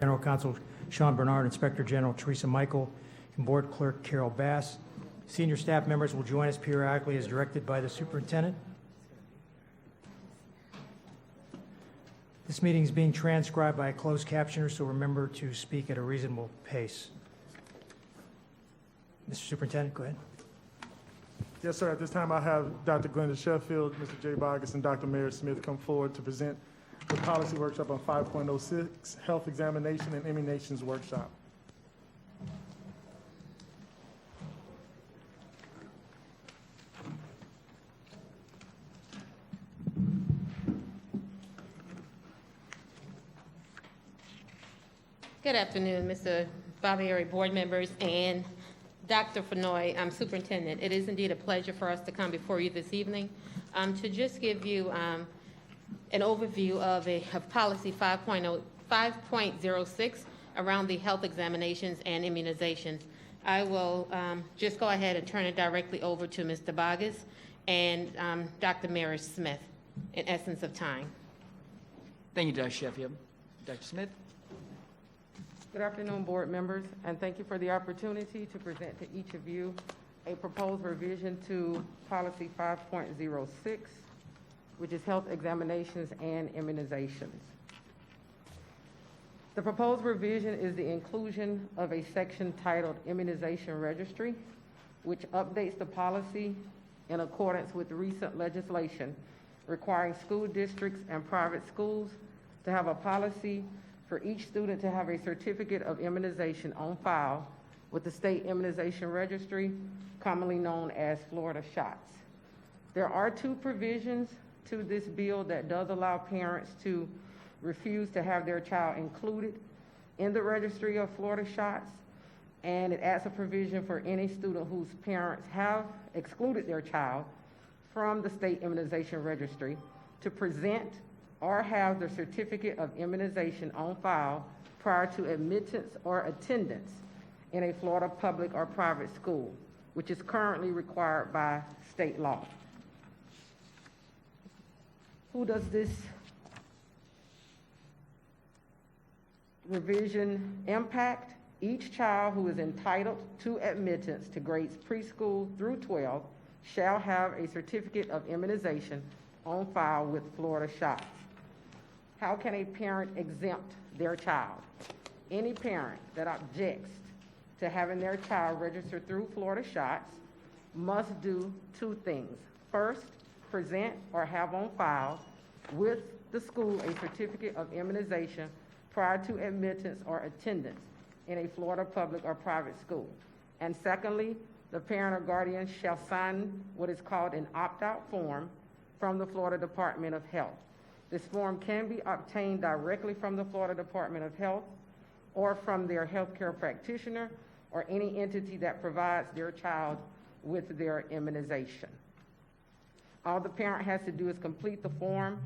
General Counsel Sean Bernard, Inspector General Teresa Michael, and Board Clerk Carol Bass. Senior staff members will join us periodically as directed by the Superintendent. This meeting is being transcribed by a closed captioner, so remember to speak at a reasonable pace. Mr. Superintendent, go ahead. Yes, sir. At this time, I have Dr. Glenda Sheffield, Mr. J. Bogus, and Dr. Mary Smith come forward to present the policy workshop on 5.06, Health Examination and Immunizations Workshop. Good afternoon, Mr. Barbieri, board members, and Dr. Fenoy, Superintendent. It is indeed a pleasure for us to come before you this evening to just give you an overview of policy 5.06 around the health examinations and immunizations. I will just go ahead and turn it directly over to Mr. Bogus and Dr. Mary Smith in essence of time. Thank you, Dr. Sheffield. Dr. Smith? Good afternoon, board members, and thank you for the opportunity to present to each of you a proposed revision to policy 5.06, which is health examinations and immunizations. The proposed revision is the inclusion of a section titled Immunization Registry, which updates the policy in accordance with recent legislation requiring school districts and private schools to have a policy for each student to have a certificate of immunization on file with the State Immunization Registry, commonly known as Florida Shots. There are two provisions to this bill that does allow parents to refuse to have their child included in the registry of Florida Shots, and it adds a provision for any student whose parents have excluded their child from the State Immunization Registry to present or have their certificate of immunization on file prior to admittance or attendance in a Florida public or private school, which is currently required by state law. Who does this revision impact? Each child who is entitled to admittance to grades preschool through 12 shall have a certificate of immunization on file with Florida Shots. How can a parent exempt their child? Any parent that objects to having their child registered through Florida Shots must do two things. First, present or have on file with the school a certificate of immunization prior to admittance or attendance in a Florida public or private school. And secondly, the parent or guardian shall sign what is called an opt-out form from the Florida Department of Health. This form can be obtained directly from the Florida Department of Health or from their healthcare practitioner or any entity that provides their child with their immunization. All the parent has to do is complete the form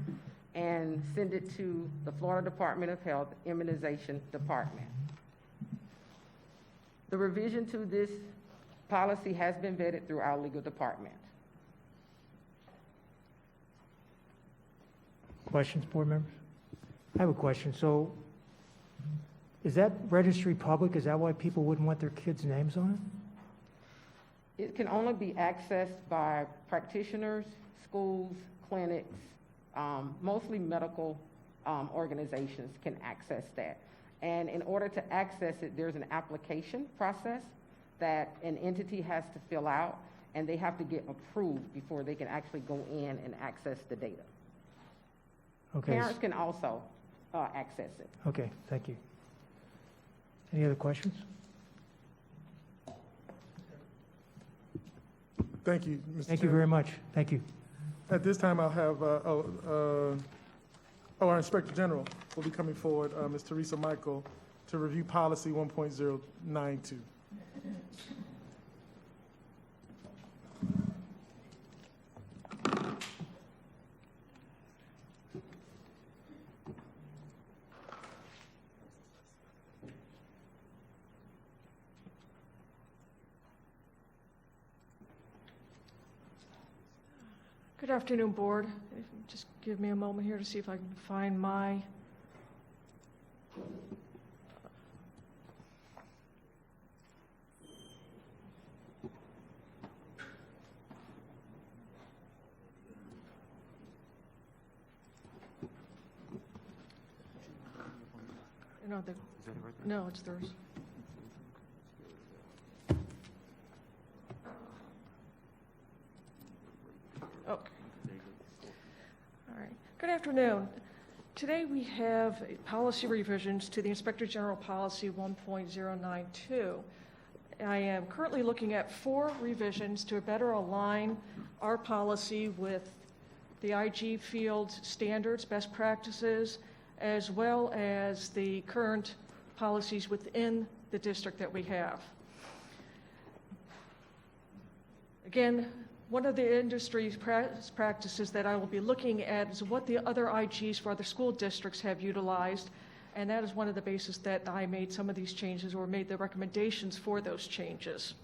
and send it to the Florida Department of Health Immunization Department. The revision to this policy has been vetted through our legal department. Questions, board members? I have a question. So is that registry public? Is that why people wouldn't want their kids' names on it? It can only be accessed by practitioners, schools, clinics, mostly medical organizations can access that. And in order to access it, there's an application process that an entity has to fill out, and they have to get approved before they can actually go in and access the data. Okay. Parents can also access it. Okay, thank you. Any other questions? Thank you, Mr. Thank you very much. Thank you. At this time, I'll have our Inspector General will be coming forward, Ms. Teresa Michael, to review policy 1.092. Good afternoon, board. Just give me a moment here to see if I can find my No, no, it's theirs. Okay. All right. Good afternoon. Today we have policy revisions to the Inspector General Policy 1.092. I am currently looking at 4 revisions to better align our policy with the IG field standards, best practices, as well as the current policies within the district that we have. Again, one of the industry practices that I will be looking at is what the other IGs for other school districts have utilized, and that is one of the bases that I made some of these changes or made the recommendations for those changes.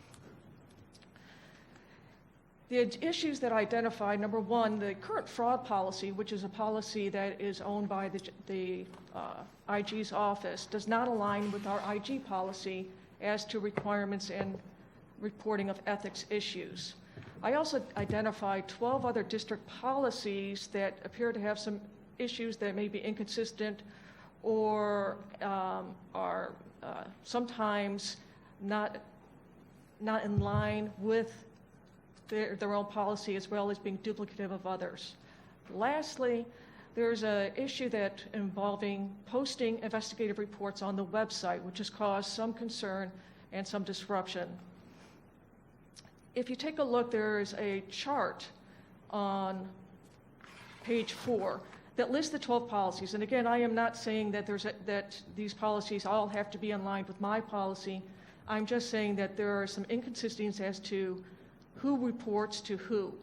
The issues that I identified, number one, the current fraud policy, which is a policy that is owned by the IG's office, does not align with our IG policy as to requirements and reporting of ethics issues. I also identified 12 other district policies that appear to have some issues that may be inconsistent or are sometimes not in line with their own policy, as well as being duplicative of others. Lastly, there's an issue that involving posting investigative reports on the website, which has caused some concern and some disruption. If you take a look, there is a chart on page 4 that lists the 12 policies. And again, I am not saying that that these policies all have to be in line with my policy. I'm just saying that there are some inconsistencies as to who reports to who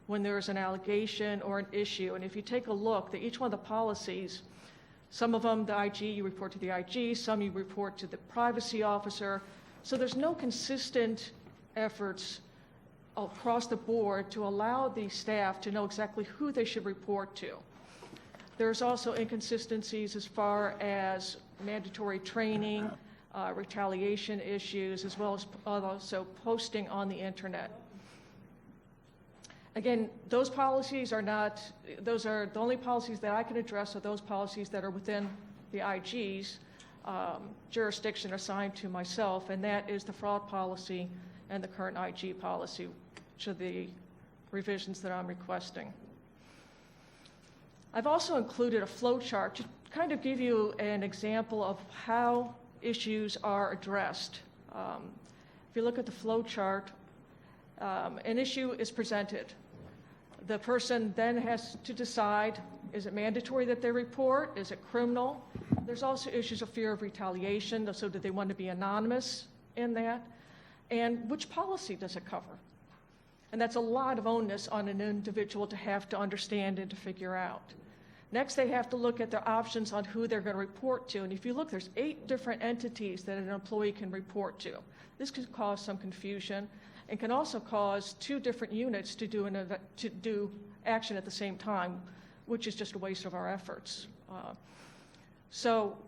when there is an allegation or an issue. And if you take a look, each one of the policies, some of them, the IG, you report to the IG, some you report to the privacy officer. So there's no consistent efforts across the board to allow the staff to know exactly who they should report to. There's also inconsistencies as far as mandatory training, retaliation issues, as well as also posting on the internet. Again, those policies are not, those are the only policies that I can address are those policies that are within the IG's jurisdiction assigned to myself, and that is the fraud policy and the current IG policy, which are the revisions that I'm requesting. I've also included a flow chart to kind of give you an example of how issues are addressed. If you look at the flow chart, an issue is presented. The person then has to decide, is it mandatory that they report? Is it criminal? There's also issues of fear of retaliation, so do they want to be anonymous in that? And which policy does it cover? And that's a lot of onus on an individual to have to understand and to figure out. Next, they have to look at their options on who they're going to report to. And if you look, there's 8 different entities that an employee can report to. This could cause some confusion and can also cause 2 different units to do action at the same time, which is just a waste of our efforts. So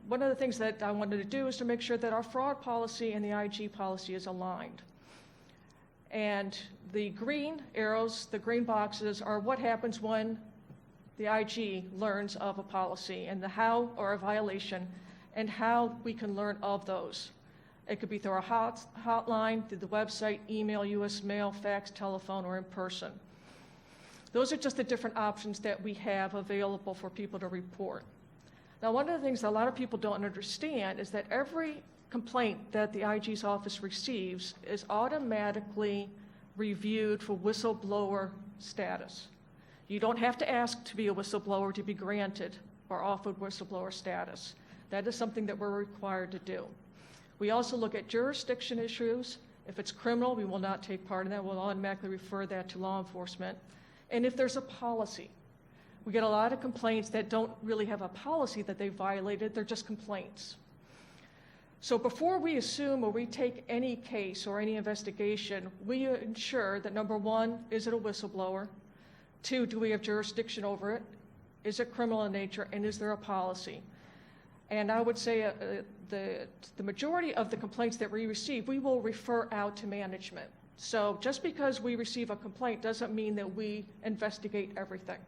one of the things that I wanted to do is to make sure that our fraud policy and the IG policy is aligned. And the green arrows, the green boxes, are what happens when the IG learns of a policy and the how or a violation and how we can learn of those. It could be through our hotline, through the website, email, US mail, fax, telephone, or in person. Those are just the different options that we have available for people to report. Now, one of the things that a lot of people don't understand is that every complaint that the IG's office receives is automatically reviewed for whistleblower status. You don't have to ask to be a whistleblower to be granted or offered whistleblower status. That is something that we're required to do. We also look at jurisdiction issues. If it's criminal, we will not take part in that. We'll automatically refer that to law enforcement. And if there's a policy, we get a lot of complaints that don't really have a policy that they violated, they're just complaints. So before we assume or we take any case or any investigation, we ensure that number 1, is it a whistleblower? 2, do we have jurisdiction over it? Is it criminal in nature? And is there a policy? And I would say the majority of the complaints that we receive, we will refer out to management. So just because we receive a complaint doesn't mean that we investigate everything.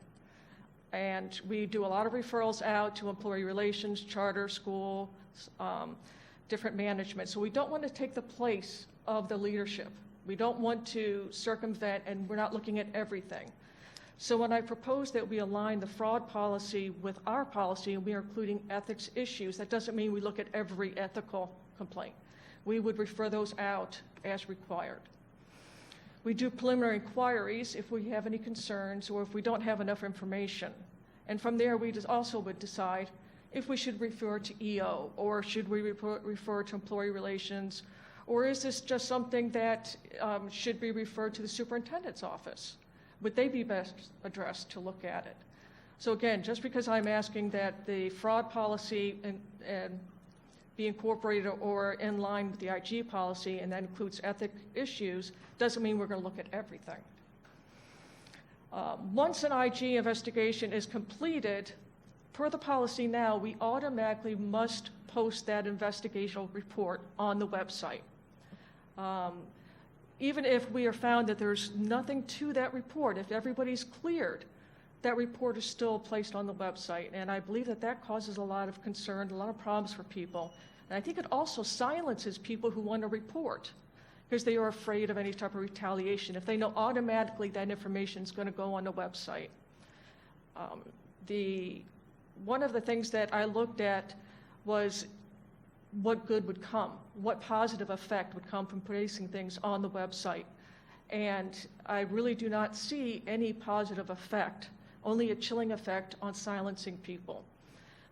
And we do a lot of referrals out to employee relations, charter, school, different management. So we don't want to take the place of the leadership. We don't want to circumvent, and we're not looking at everything. So when I propose that we align the fraud policy with our policy, and we are including ethics issues, that doesn't mean we look at every ethical complaint. We would refer those out as required. We do preliminary inquiries if we have any concerns or if we don't have enough information. And from there, we also would decide if we should refer to EO, or should we refer to employee relations, or is this just something that should be referred to the superintendent's office? Would they be best addressed to look at it? So again, just because I'm asking that the fraud policy and be incorporated or in line with the IG policy, and that includes ethic issues, doesn't mean we're going to look at everything. Once an IG investigation is completed, per the policy now, we automatically must post that investigational report on the website. Even if we are found that there's nothing to that report, if everybody's cleared, that report is still placed on the website. And I believe that that causes a lot of concern, a lot of problems for people. And I think it also silences people who want to report because they are afraid of any type of retaliation if they know automatically that information is going to go on the website. One of the things that I looked at was what good would come, what positive effect would come from placing things on the website. And I really do not see any positive effect, only a chilling effect on silencing people.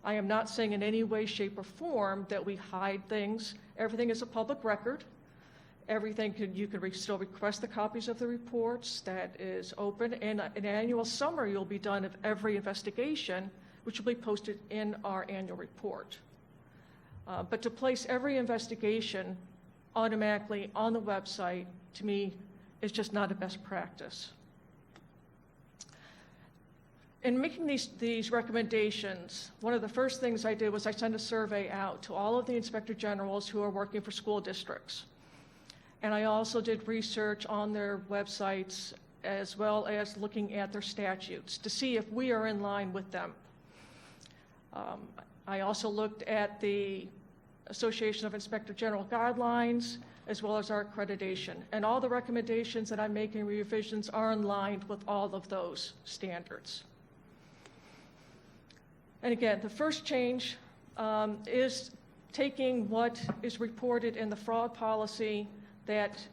I am not saying in any way, shape, or form that we hide things. Everything is a public record. Everything you can still request the copies of the reports. That is open. And an annual summary will be done of every investigation, which will be posted in our annual report. But to place every investigation automatically on the website, to me, is just not a best practice. In making these recommendations, one of the first things I did was I sent a survey out to all of the inspector generals who are working for school districts. And I also did research on their websites as well as looking at their statutes to see if we are in line with them. I also looked at the Association of Inspector General guidelines as well as our accreditation. And all the recommendations that I'm making revisions are in line with all of those standards. And again, the first change is taking what is reported in the fraud policy, that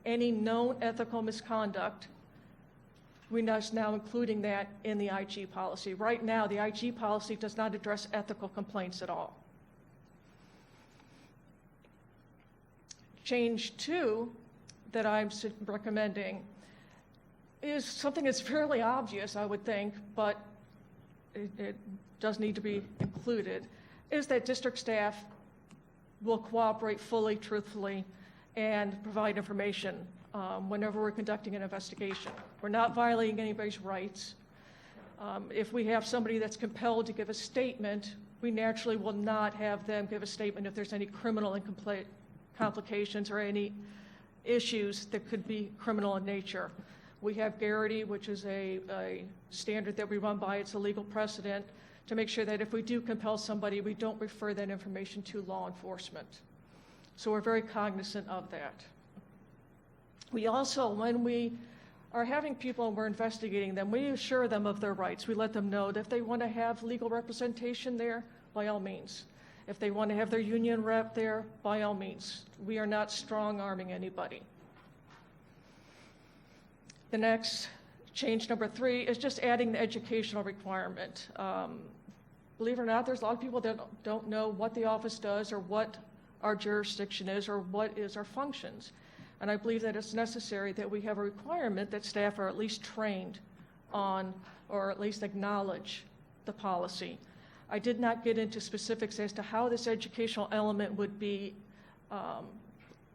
any known ethical misconduct, we're now including that in the IG policy. Right now, the IG policy does not address ethical complaints at all. Change 2 that I'm recommending is something that's fairly obvious, I would think, but it does need to be included, is that district staff will cooperate fully, truthfully, and provide information whenever we're conducting an investigation. We're not violating anybody's rights. If we have somebody that's compelled to give a statement, we naturally will not have them give a statement if there's any criminal complications or any issues that could be criminal in nature. We have Garrity, which is a standard that we run by. It's a legal precedent to make sure that if we do compel somebody, we don't refer that information to law enforcement. So we're very cognizant of that. We also, when we are having people and we're investigating them, we assure them of their rights. We let them know that if they want to have legal representation there, by all means. If they want to have their union rep there, by all means. We are not strong-arming anybody. The next change, number 3, is just adding the educational requirement. Believe it or not, there's a lot of people that don't know what the office does or what our jurisdiction is or what is our functions. And I believe that it's necessary that we have a requirement that staff are at least trained on or at least acknowledge the policy. I did not get into specifics as to how this educational element would be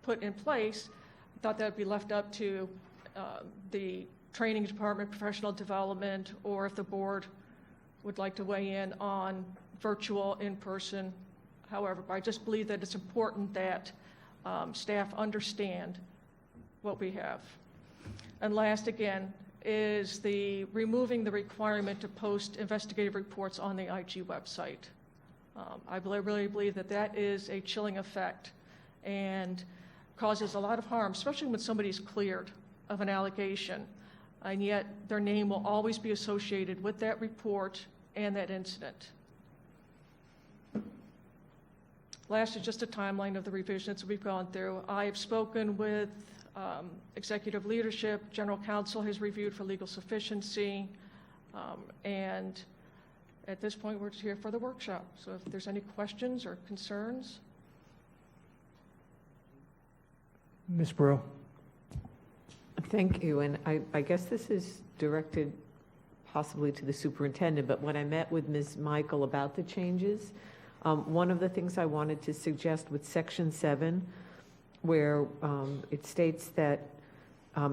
put in place. I thought that would be left up to the training department, professional development, or if the board would like to weigh in on virtual, in-person, however. But I just believe that it's important that staff understand what we have. And last, again, is the removing the requirement to post investigative reports on the IG website. I really believe that that is a chilling effect and causes a lot of harm, especially when somebody's cleared of an allegation, and yet their name will always be associated with that report and that incident. Last is just a timeline of the revisions we've gone through. I have spoken with executive leadership, general counsel has reviewed for legal sufficiency, and at this point we're here for the workshop. So if there's any questions or concerns. Ms. Brew? Thank you, and I guess this is directed possibly to the superintendent, but when I met with Ms. Michael about the changes, one of the things I wanted to suggest with Section 7, where it states that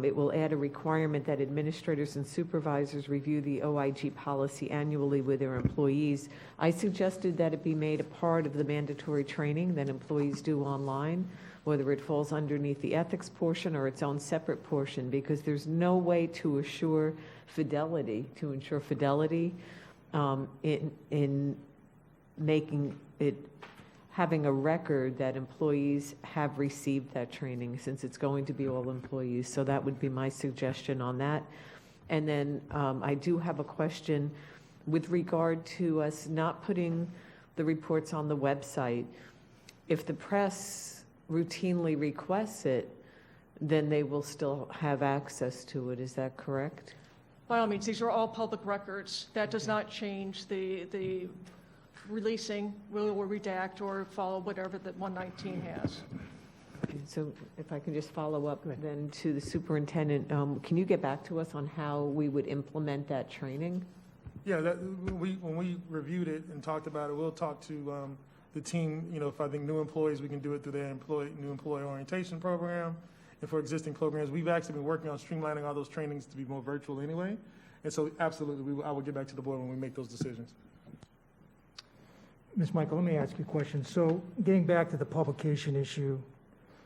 it will add a requirement that administrators and supervisors review the OIG policy annually with their employees. I suggested that it be made a part of the mandatory training that employees do online, whether it falls underneath the ethics portion or its own separate portion, because there's no way to ensure fidelity in making it, having a record that employees have received that training, since it's going to be all employees. So that would be my suggestion on that. And then I do have a question with regard to us not putting the reports on the website. If the press routinely requests it, then they will still have access to it. Is that correct? By all means, these are all public records. That does not change the releasing. Will redact or follow whatever that 119 has. Okay, so if I can just follow up then to the superintendent, can you get back to us on how we would implement that training? Yeah, when we reviewed it and talked about it, we'll talk to the team. You know, if I think new employees, we can do it through their new employee orientation program. And for existing programs, we've actually been working on streamlining all those trainings to be more virtual anyway. And so absolutely, I will get back to the board when we make those decisions. Ms. Michael, let me ask you a question. So getting back to the publication issue,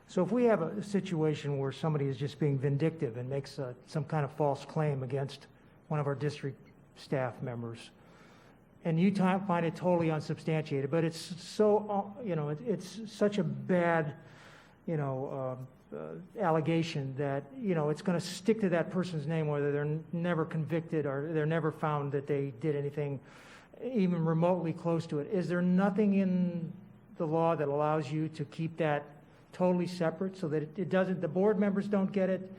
so if we have a situation where somebody is just being vindictive and makes some kind of false claim against one of our district staff members, and you find it totally unsubstantiated, but it's so, it's such a bad, allegation that, it's going to stick to that person's name, whether they're never convicted or they're never found that they did anything even remotely close to it. Is there nothing in the law that allows you to keep that totally separate so that it doesn't, the board members don't get it,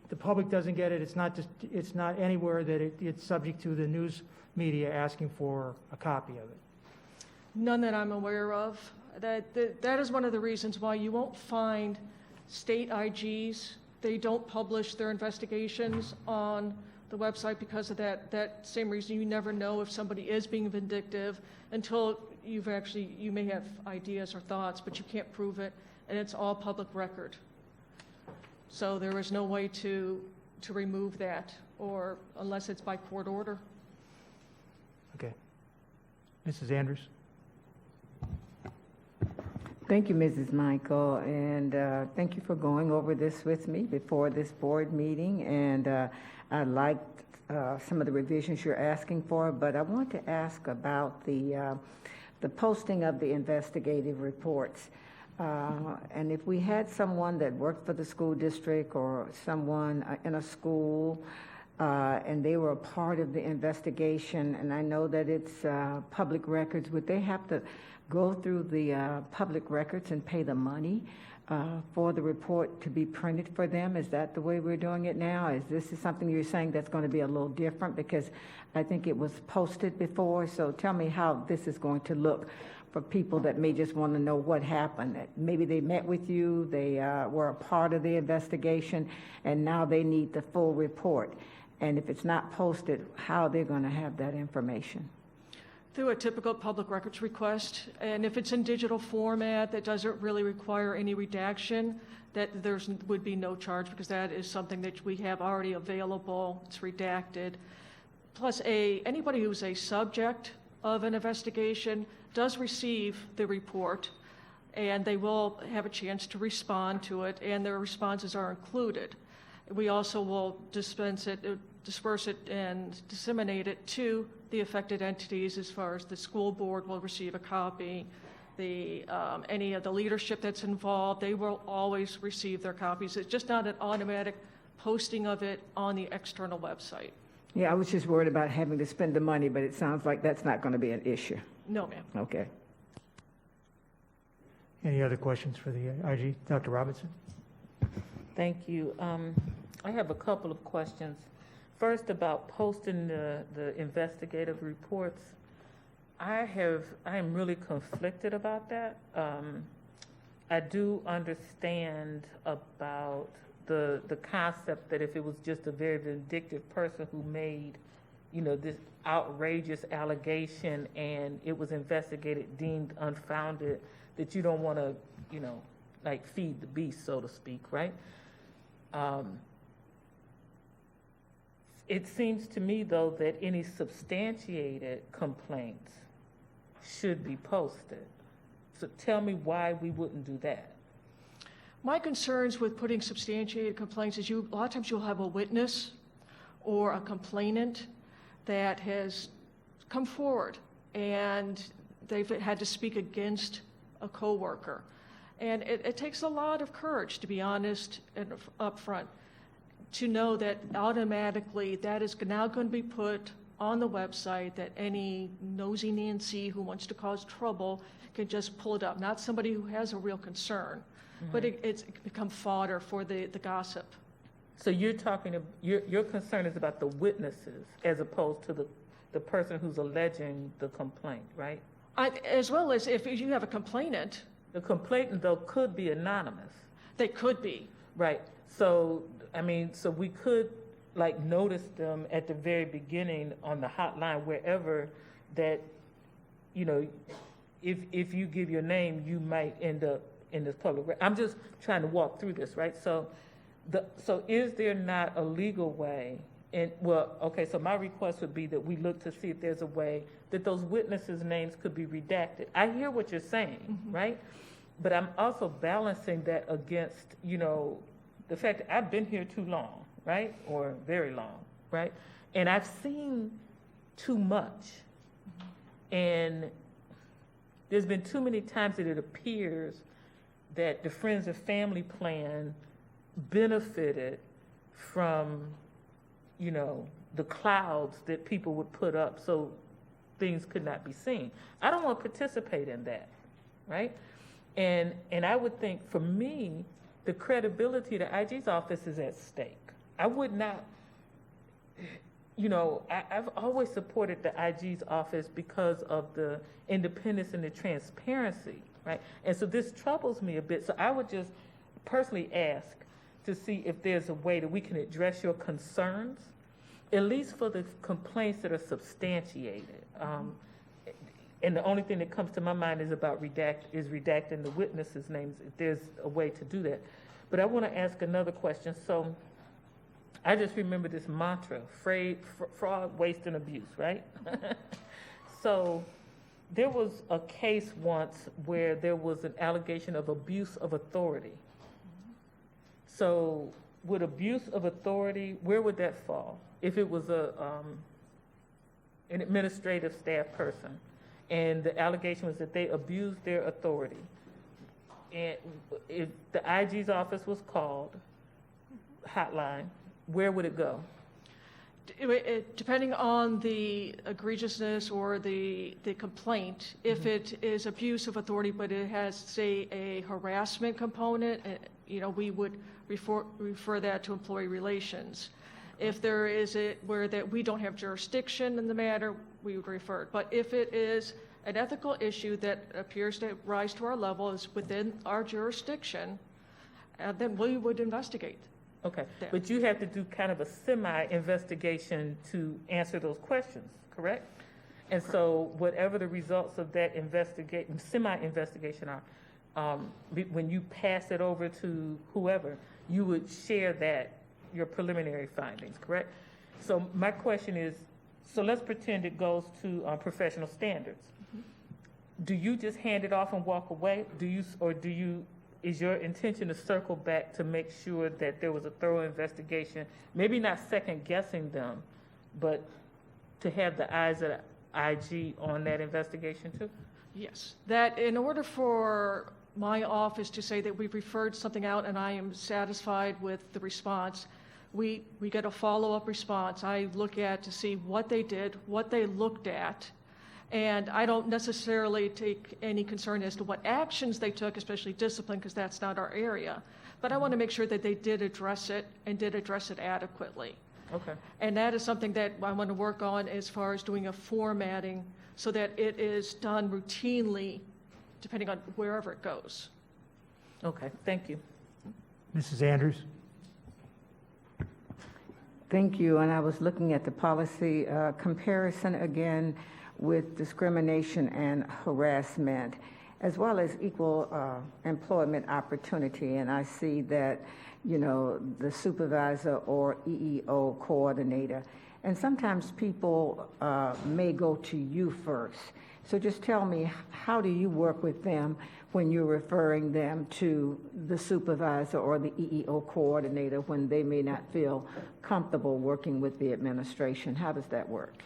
the public doesn't get it, it's not anywhere that it's subject to the news media asking for a copy of it? None that I'm aware of. That is one of the reasons why you won't find state IGs. They don't publish their investigations on the website because of that same reason. You never know if somebody is being vindictive until you may have ideas or thoughts, but you can't prove it, and it's all public record. So there is no way to remove that, or unless it's by court order. Okay. Mrs. Andrews? Thank you, Mrs. Michael, and thank you for going over this with me before this board meeting. And I liked some of the revisions you're asking for, but I want to ask about the posting of the investigative reports. And if we had someone that worked for the school district or someone in a school, and they were a part of the investigation, and I know that it's public records, would they have to go through the public records and pay the money for the report to be printed for them? Is that the way we're doing it now? Is this something you're saying that's going to be a little different? Because I think it was posted before, so tell me how this is going to look for people that may just want to know what happened. Maybe they met with you, they were a part of the investigation, and now they need the full report. And if it's not posted, how are they going to have that information? Through a typical public records request, and if it's in digital format that doesn't really require any redaction, that there would be no charge, because that is something that we have already available. It's redacted. Plus, anybody who's a subject of an investigation does receive the report, and they will have a chance to respond to it, and their responses are included. We also will disperse it and disseminate it to the affected entities as far as the school board will receive a copy. Any of the leadership that's involved, they will always receive their copies. It's just not an automatic posting of it on the external website. Yeah, I was just worried about having to spend the money, but it sounds like that's not going to be an issue. No, ma'am. Okay. Any other questions for the IG? Dr. Robinson? Thank you. I have a couple of questions. First, about posting the investigative reports. I am really conflicted about that. I do understand about the concept that if it was just a very vindictive person who made, this outrageous allegation and it was investigated, deemed unfounded, that you don't want to, feed the beast, so to speak, right? It seems to me, though, that any substantiated complaints should be posted. So tell me why we wouldn't do that. My concerns with putting substantiated complaints is a lot of times you'll have a witness or a complainant that has come forward and they've had to speak against a coworker. And it takes a lot of courage, to be honest and upfront, to know that automatically that is now going to be put on the website, that any nosy Nancy who wants to cause trouble can just pull it up. Not somebody who has a real concern, but it's become fodder for the gossip. So you're talking, your concern is about the witnesses as opposed to the person who's alleging the complaint, right? As well as if you have a complainant. The complainant, though, could be anonymous. They could be. Right. So, so we could, notice them at the very beginning on the hotline, wherever that, if you give your name, you might end up in this public. I'm just trying to walk through this, right? So is there not a legal way? So my request would be that we look to see if there's a way that those witnesses' names could be redacted. I hear what you're saying, right? But I'm also balancing that against, the fact that I've been here too long, right? Or very long, right? And I've seen too much. And there's been too many times that it appears that the Friends and Family Plan benefited from, the clouds that people would put up so things could not be seen. I don't want to participate in that, right? And I would think, for me, the credibility of the IG's office is at stake. I would not, I've always supported the IG's office because of the independence and the transparency, right? And so this troubles me a bit. So I would just personally ask to see if there's a way that we can address your concerns, at least for the complaints that are substantiated. And the only thing that comes to my mind is about redacting the witnesses' names, if there's a way to do that. But I want to ask another question. So I just remember this mantra, fraud, waste, and abuse, right? So there was a case once where there was an allegation of abuse of authority. So would abuse of authority, where would that fall? If it was an administrative staff person, and the allegation was that they abused their authority, and if the IG's office was called, hotline, where would it go? Depending on the egregiousness or the complaint, if it is abuse of authority, but it has, say, a harassment component, we would refer that to employee relations. If there is where that we don't have jurisdiction in the matter, we would refer it. But if it is an ethical issue that appears to rise to our level, is within our jurisdiction, then we would investigate. Okay, but you have to do kind of a semi-investigation to answer those questions, correct? And so whatever the results of that semi-investigation are, when you pass it over to whoever, you would share your preliminary findings, correct? So my question is, so let's pretend it goes to professional standards. Do you just hand it off and walk away? is your intention to circle back to make sure that there was a thorough investigation, maybe not second guessing them, but to have the eyes of the IG on that investigation too? Yes, that in order for my office to say that we've referred something out and I am satisfied with the response, we get a follow-up response. I look at to see what they did, what they looked at, and I don't necessarily take any concern as to what actions they took, especially discipline, because that's not our area. But I want to make sure that they did address it and did address it adequately. Okay. And that is something that I want to work on as far as doing a formatting so that it is done routinely, depending on wherever it goes. Okay, thank you. Mrs. Andrews? Thank you, and I was looking at the policy comparison again with discrimination and harassment, as well as equal employment opportunity, and I see that, you know, the supervisor or EEO coordinator, and sometimes people may go to you first. So just tell me, how do you work with them when you're referring them to the supervisor or the EEO coordinator when they may not feel comfortable working with the administration? How does that work?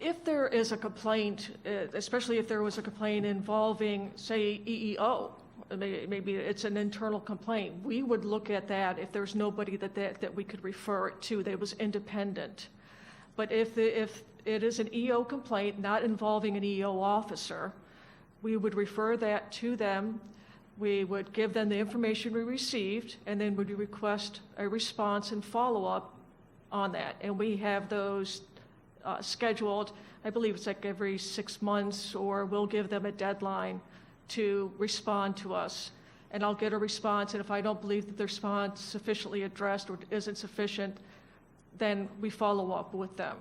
If there is a complaint, especially if there was a complaint involving, say, EEO, maybe it's an internal complaint, we would look at that if there's nobody that we could refer it to that was independent. But if it is an EO complaint not involving an EO officer, we would refer that to them. We would give them the information we received, and then would request a response and follow-up on that. And we have those scheduled, I believe it's like every 6 months, or we'll give them a deadline to respond to us. And I'll get a response, and if I don't believe that the response is sufficiently addressed or isn't sufficient, then we follow up with them.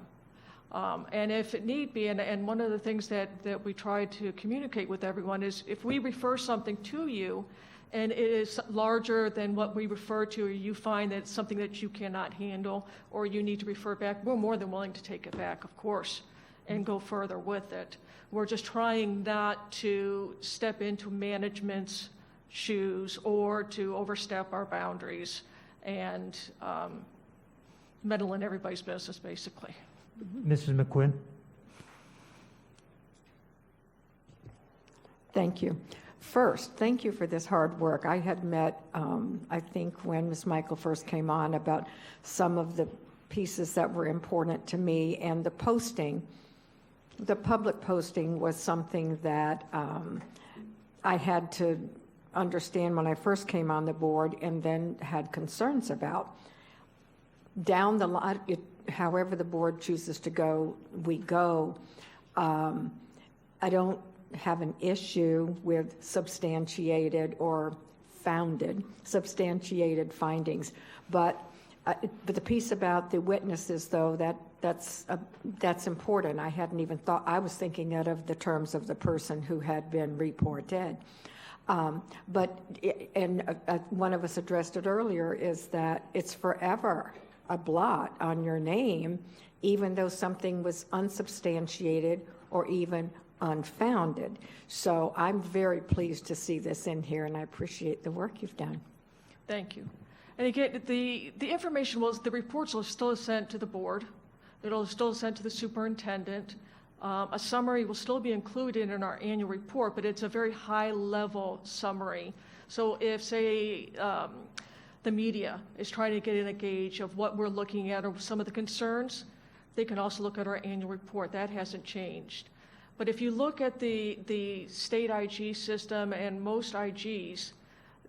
And if it need be, and one of the things that we try to communicate with everyone is if we refer something to you and it is larger than what we refer to, or you find that it's something that you cannot handle or you need to refer back, we're more than willing to take it back, of course, and go further with it. We're just trying not to step into management's shoes or to overstep our boundaries and meddle in everybody's business, basically. Mrs. McQuinn? Thank you. First, thank you for this hard work. I had met, I think when Ms. Michael first came on, about some of the pieces that were important to me, and the posting, the public posting was something that I had to understand when I first came on the board and then had concerns about. Down the line, however the board chooses to go, we go. I don't have an issue with substantiated findings, but the piece about the witnesses, though, that's important. I hadn't even thought. I was thinking of the terms of the person who had been reported. But one of us addressed it earlier, is that it's forever a blot on your name, even though something was unsubstantiated or even unfounded. So I'm very pleased to see this in here, and I appreciate the work you've done. Thank you. And again, the information the reports will still sent to the board. It'll still sent to the superintendent. A summary will still be included in our annual report, but it's a very high-level summary. So if, say, the media is trying to get in a gauge of what we're looking at or some of the concerns, they can also look at our annual report. That hasn't changed. But if you look at the state IG system and most IGs,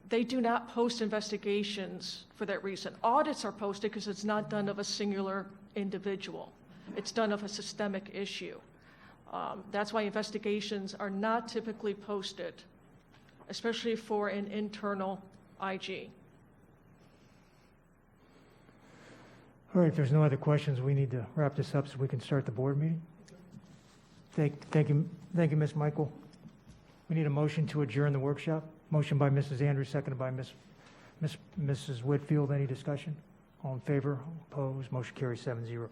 they do not post investigations for that reason. Audits are posted because it's not done of a singular individual. It's done of a systemic issue. That's why investigations are not typically posted, especially for an internal IG. All right, if there's no other questions, we need to wrap this up so we can start the board meeting. Thank you, Ms. Michael. We need a motion to adjourn the workshop. Motion by Mrs. Andrews, seconded by Mrs. Whitfield. Any discussion? All in favor? Opposed? Motion carries 7-0.